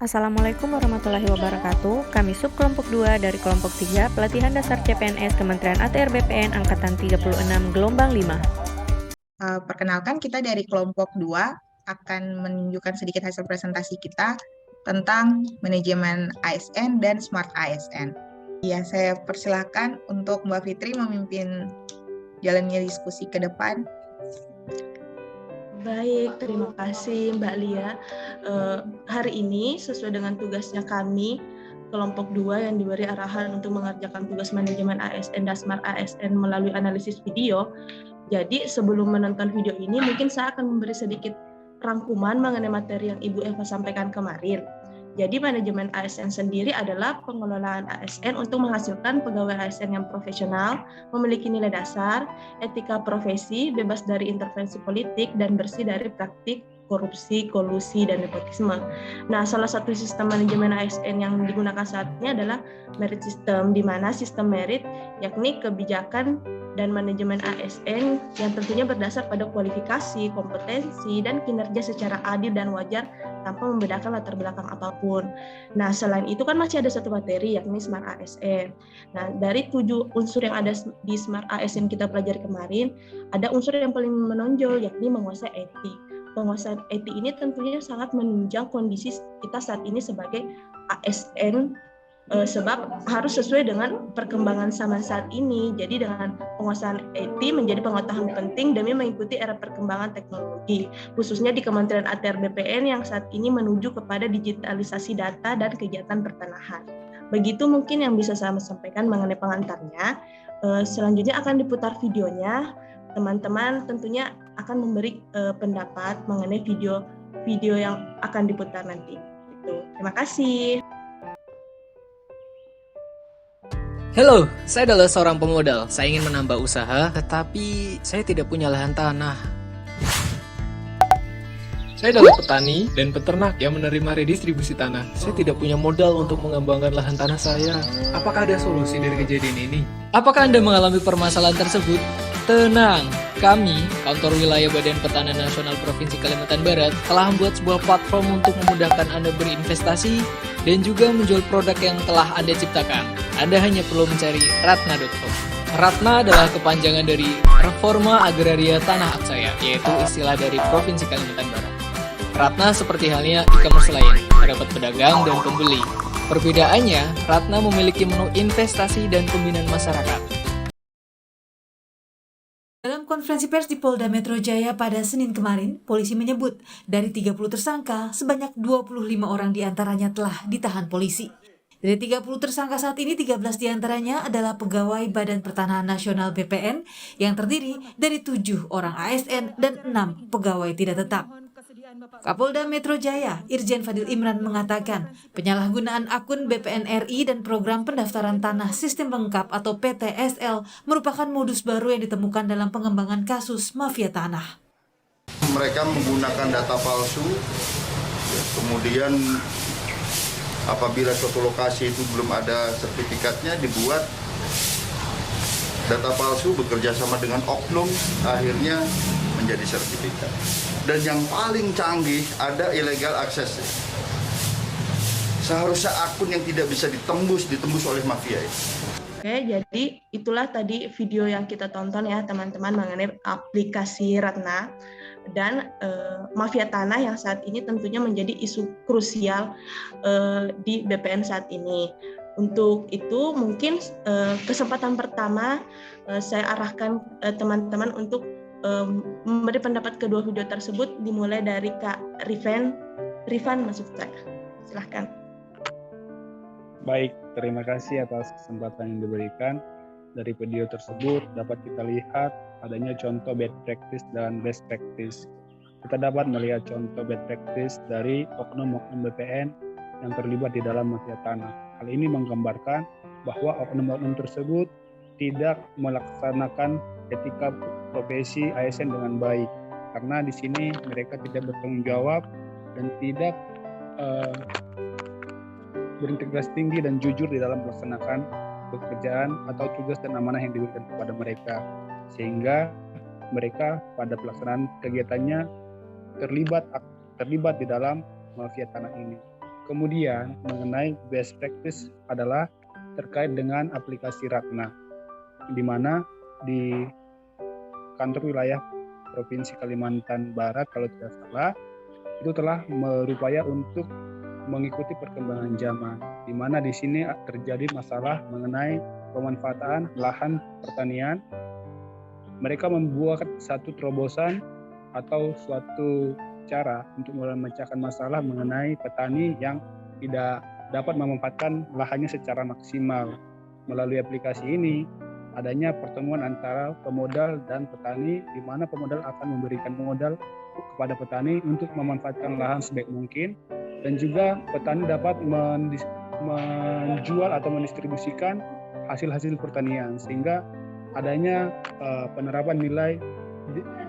Assalamualaikum warahmatullahi wabarakatuh. Kami subkelompok 2 dari kelompok 3 Pelatihan Dasar CPNS Kementerian ATR BPN Angkatan 36 Gelombang 5. Perkenalkan, kita dari kelompok 2 akan menunjukkan sedikit hasil presentasi kita tentang manajemen ASN dan Smart ASN. Ya, saya persilahkan untuk Mbak Fitri memimpin jalannya diskusi ke depan. Baik, terima kasih Mbak Lia. Hari ini sesuai dengan tugasnya kami, kelompok 2 yang diberi arahan untuk mengerjakan tugas manajemen ASN dan Smart ASN melalui analisis video. Jadi sebelum menonton video ini, mungkin saya akan memberi sedikit rangkuman mengenai materi yang Ibu Eva sampaikan kemarin. Jadi manajemen ASN sendiri adalah pengelolaan ASN untuk menghasilkan pegawai ASN yang profesional, memiliki nilai dasar, etika profesi, bebas dari intervensi politik, dan bersih dari praktik korupsi, kolusi, dan nepotisme. Nah, salah satu sistem manajemen ASN yang digunakan saat ini adalah merit system, di mana sistem merit yakni kebijakan dan manajemen ASN yang tentunya berdasar pada kualifikasi, kompetensi, dan kinerja secara adil dan wajar tanpa membedakan latar belakang apapun. Nah, selain itu kan masih ada satu materi yakni Smart ASN. Nah, dari 7 unsur yang ada di Smart ASN kita pelajari kemarin, ada unsur yang paling menonjol yakni menguasai etik. Penguasaan etik ini tentunya sangat menunjang kondisi kita saat ini sebagai ASN, sebab harus sesuai dengan perkembangan zaman saat ini. Jadi dengan penguasaan IT menjadi pengetahuan penting demi mengikuti era perkembangan teknologi, khususnya di Kementerian ATR BPN yang saat ini menuju kepada digitalisasi data dan kegiatan pertanahan. Begitu mungkin yang bisa saya sampaikan mengenai pengantarnya. Selanjutnya akan diputar videonya. Teman-teman tentunya akan memberi pendapat mengenai video yang akan diputar nanti. Terima kasih. Halo, saya adalah seorang pemodal. Saya ingin menambah usaha, tetapi saya tidak punya lahan tanah. Saya adalah petani dan peternak yang menerima redistribusi tanah. Saya tidak punya modal untuk mengembangkan lahan tanah saya. Apakah ada solusi dari kejadian ini? Apakah Anda mengalami permasalahan tersebut? Tenang, kami, Kantor Wilayah Badan Pertanahan Nasional Provinsi Kalimantan Barat, telah membuat sebuah platform untuk memudahkan Anda berinvestasi dan juga menjual produk yang telah Anda ciptakan. Anda hanya perlu mencari ratna.com. Ratna adalah kepanjangan dari Reforma Agraria Tanah Aksaya, yaitu istilah dari Provinsi Kalimantan Barat. Ratna seperti halnya e-commerce lain, terdapat pedagang dan pembeli. Perbedaannya, Ratna memiliki menu investasi dan pembinaan masyarakat. Dalam konferensi pers di Polda Metro Jaya pada Senin kemarin, polisi menyebut dari 30 tersangka, sebanyak 25 orang diantaranya telah ditahan polisi. Dari 30 tersangka saat ini, 13 diantaranya adalah pegawai Badan Pertanahan Nasional BPN yang terdiri dari 7 orang ASN dan 6 pegawai tidak tetap. Kapolda Metro Jaya, Irjen Fadil Imran mengatakan penyalahgunaan akun BPN RI dan program pendaftaran tanah sistem lengkap atau PTSL merupakan modus baru yang ditemukan dalam pengembangan kasus mafia tanah. Mereka menggunakan data palsu, kemudian apabila suatu lokasi itu belum ada sertifikatnya dibuat data palsu bekerja sama dengan oknum, akhirnya menjadi sertifikat. Dan yang paling canggih ada illegal access. Seharusnya akun yang tidak bisa ditembus oleh mafia itu. Oke, jadi itulah tadi video yang kita tonton ya teman-teman mengenai aplikasi Ratna dan mafia tanah yang saat ini tentunya menjadi isu krusial di BPN saat ini. Untuk itu mungkin kesempatan pertama saya arahkan teman-teman untuk memberi pendapat kedua video tersebut, dimulai dari Kak Rifan maksud saya. Silahkan. Baik, terima kasih atas kesempatan yang diberikan. Dari video tersebut dapat kita lihat adanya contoh bad practice dan best practice. Kita dapat melihat contoh bad practice dari oknum-oknum BPN yang terlibat di dalam mafia tanah. Hal ini menggambarkan bahwa oknum-oknum tersebut tidak melaksanakan etika profesi ASN dengan baik, karena di sini mereka tidak bertanggung jawab dan tidak berintegritas tinggi dan jujur di dalam melaksanakan pekerjaan atau tugas dan amanah yang diberikan kepada mereka, sehingga mereka pada pelaksanaan kegiatannya terlibat di dalam mafia tanah ini. Kemudian mengenai best practice adalah terkait dengan aplikasi Ratna, di mana di kantor wilayah Provinsi Kalimantan Barat kalau tidak salah itu telah berupaya untuk mengikuti perkembangan zaman, di mana di sini terjadi masalah mengenai pemanfaatan lahan pertanian. Mereka membuat satu terobosan atau suatu cara untuk memecahkan masalah mengenai petani yang tidak dapat memanfaatkan lahannya secara maksimal. Melalui aplikasi ini, adanya pertemuan antara pemodal dan petani, di mana pemodal akan memberikan modal kepada petani untuk memanfaatkan lahan sebaik mungkin, dan juga petani dapat menjual atau mendistribusikan hasil-hasil pertanian, sehingga adanya penerapan nilai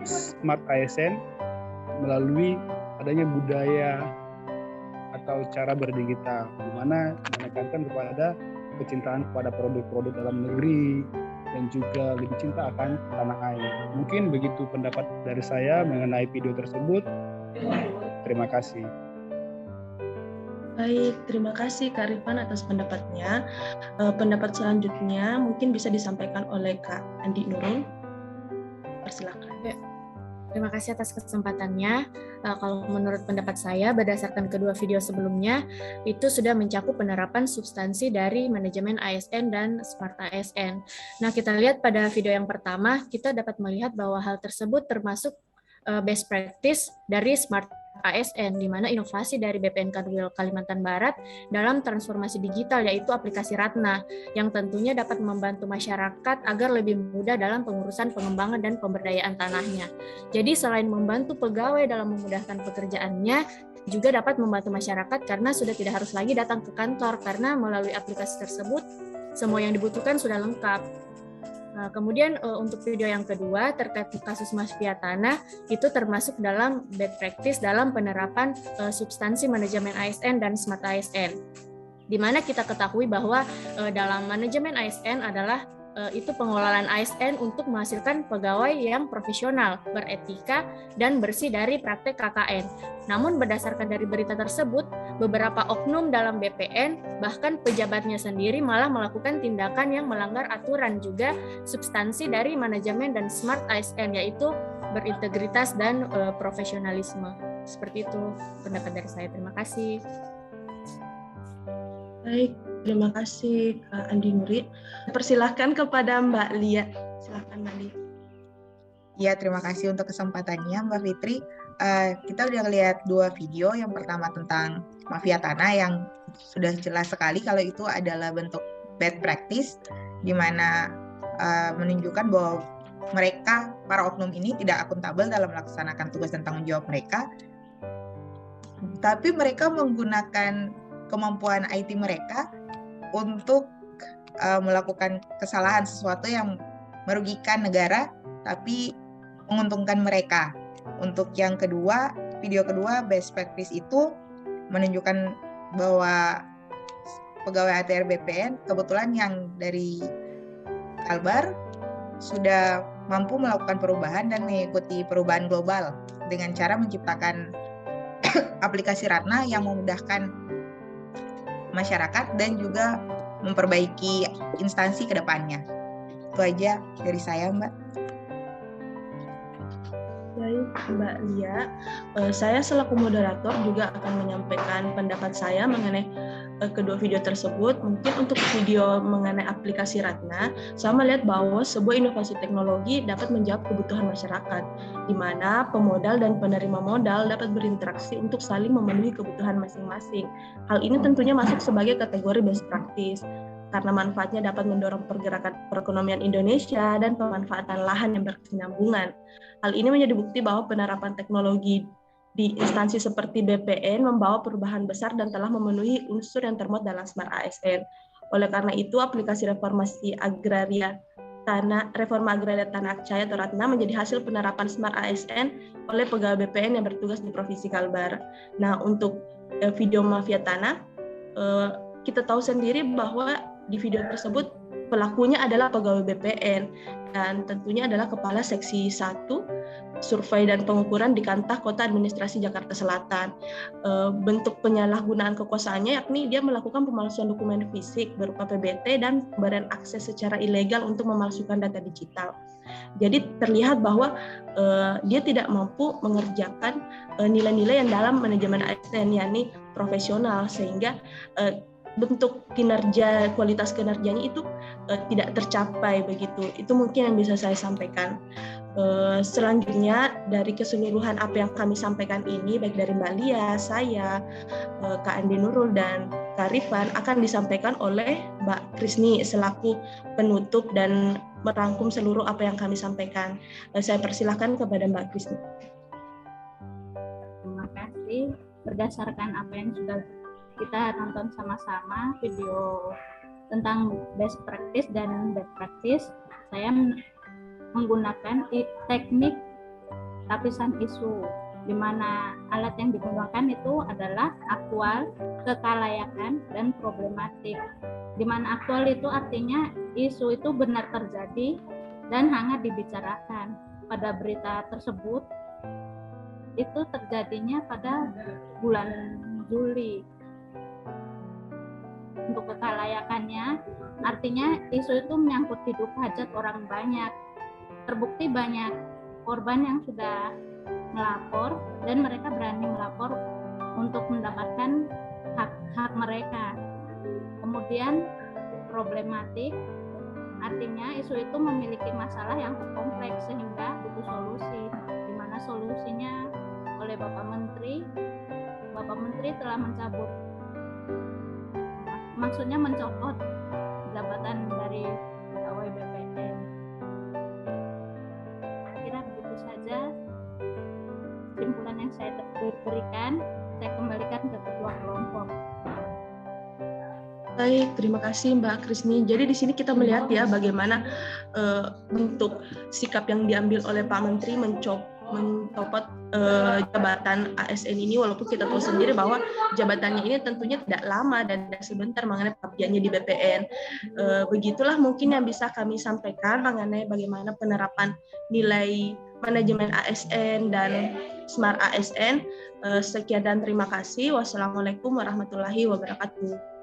Smart ASN melalui adanya budaya atau cara berdigital, di mana menekankan kepada kecintaan kepada produk-produk dalam negeri dan juga lebih cinta akan tanah air. Mungkin begitu pendapat dari saya mengenai video tersebut. Terima kasih. Baik, terima kasih Kak Rifan atas pendapatnya. Pendapat selanjutnya mungkin bisa disampaikan oleh Kak Andi Nurul. Persilakan. Terima kasih atas kesempatannya. Kalau menurut pendapat saya, berdasarkan kedua video sebelumnya, itu sudah mencakup penerapan substansi dari manajemen ASN dan Smart ASN. Nah, kita lihat pada video yang pertama, kita dapat melihat bahwa hal tersebut termasuk best practice dari Smart ASN, di mana inovasi dari BPN Kanwil Kalimantan Barat dalam transformasi digital, yaitu aplikasi Ratna, yang tentunya dapat membantu masyarakat agar lebih mudah dalam pengurusan pengembangan dan pemberdayaan tanahnya. Jadi selain membantu pegawai dalam memudahkan pekerjaannya, juga dapat membantu masyarakat karena sudah tidak harus lagi datang ke kantor, karena melalui aplikasi tersebut semua yang dibutuhkan sudah lengkap. Nah, kemudian untuk video yang kedua terkait kasus mafia tanah, itu termasuk dalam best practice dalam penerapan substansi manajemen ASN dan Smart ASN. Di mana kita ketahui bahwa dalam manajemen ASN adalah itu pengelolaan ASN untuk menghasilkan pegawai yang profesional, beretika, dan bersih dari praktek KKN. Namun berdasarkan dari berita tersebut, beberapa oknum dalam BPN, bahkan pejabatnya sendiri malah melakukan tindakan yang melanggar aturan juga substansi dari manajemen dan Smart ASN, yaitu berintegritas dan profesionalisme. Seperti itu pendapat dari saya. Terima kasih. Baik, terima kasih Kak Andi Nuri. Persilahkan kepada Mbak Lia. Silakan Mbak Lia. Ya, terima kasih untuk kesempatannya Mbak Fitri. Kita udah lihat dua video. Yang pertama tentang mafia tanah yang sudah jelas sekali kalau itu adalah bentuk bad practice, di mana menunjukkan bahwa mereka, para oknum ini tidak akuntabel dalam melaksanakan tugas dan tanggung jawab mereka, tapi mereka menggunakan kemampuan IT mereka untuk melakukan kesalahan, sesuatu yang merugikan negara tapi menguntungkan mereka. Untuk yang kedua, video kedua, best practice itu menunjukkan bahwa pegawai ATR BPN kebetulan yang dari Kalbar sudah mampu melakukan perubahan dan mengikuti perubahan global dengan cara menciptakan aplikasi Ratna yang memudahkan masyarakat dan juga memperbaiki instansi ke depannya. Itu aja dari saya, Mbak. Baik, Mbak Lia. Saya selaku moderator juga akan menyampaikan pendapat saya mengenai kedua video tersebut. Mungkin untuk video mengenai aplikasi Ratna, saya melihat bahwa sebuah inovasi teknologi dapat menjawab kebutuhan masyarakat, di mana pemodal dan penerima modal dapat berinteraksi untuk saling memenuhi kebutuhan masing-masing. Hal ini tentunya masuk sebagai kategori best practice, karena manfaatnya dapat mendorong pergerakan perekonomian Indonesia dan pemanfaatan lahan yang berkesinambungan. Hal ini menjadi bukti bahwa penerapan teknologi di instansi seperti BPN membawa perubahan besar dan telah memenuhi unsur yang termuat dalam Smart ASN. Oleh karena itu, aplikasi reforma agraria tanah Akcaya atau Ratna menjadi hasil penerapan Smart ASN oleh pegawai BPN yang bertugas di Provinsi Kalbar. Nah, untuk video mafia tanah, kita tahu sendiri bahwa di video tersebut pelakunya adalah pegawai BPN dan tentunya adalah Kepala Seksi 1 Survei dan Pengukuran di Kantah Kota Administrasi Jakarta Selatan. Bentuk penyalahgunaan kekuasaannya yakni dia melakukan pemalsuan dokumen fisik berupa PBT dan pemberian akses secara ilegal untuk memalsukan data digital. Jadi terlihat bahwa dia tidak mampu mengerjakan nilai-nilai yang dalam manajemen ASN, yakni profesional, sehingga bentuk kinerja, kualitas kinerjanya itu tidak tercapai begitu. Itu mungkin yang bisa saya sampaikan. Selanjutnya dari keseluruhan apa yang kami sampaikan ini, baik dari Mbak Lia, saya, Kak Andi Nurul, dan Kak Rifan, akan disampaikan oleh Mbak Krisni selaku penutup dan merangkum seluruh apa yang kami sampaikan. Saya persilahkan kepada Mbak Krisni. Terima kasih. Berdasarkan apa yang sudah kita tonton sama-sama, video tentang best practice dan bad practice, saya menggunakan teknik lapisan isu, di mana alat yang digunakan itu adalah aktual, kekalayakan, dan problematik. Di mana aktual itu artinya isu itu benar terjadi dan hangat dibicarakan. Pada berita tersebut itu terjadinya pada bulan Juli. Untuk kekalayakannya artinya isu itu menyangkut hidup hajat orang banyak. Terbukti banyak korban yang sudah melapor dan mereka berani melapor untuk mendapatkan hak mereka. Kemudian problematik artinya isu itu memiliki masalah yang kompleks sehingga butuh solusi, di mana solusinya oleh Bapak Menteri telah mencabut, maksudnya mencopot jabatan dari pegawai BPN. Kira begitu saja kesimpulan yang saya berikan. Saya kembalikan ke ketua kelompok. Baik, terima kasih Mbak Krisni. Jadi di sini kita melihat ya bagaimana bentuk sikap yang diambil oleh Pak Menteri mencopot jabatan ASN ini, walaupun kita tahu sendiri bahwa jabatannya ini tentunya tidak lama dan tidak sebentar mengenai pengabdiannya di BPN. Begitulah mungkin yang bisa kami sampaikan mengenai bagaimana penerapan nilai manajemen ASN dan Smart ASN. Sekian dan terima kasih. Wassalamualaikum warahmatullahi wabarakatuh.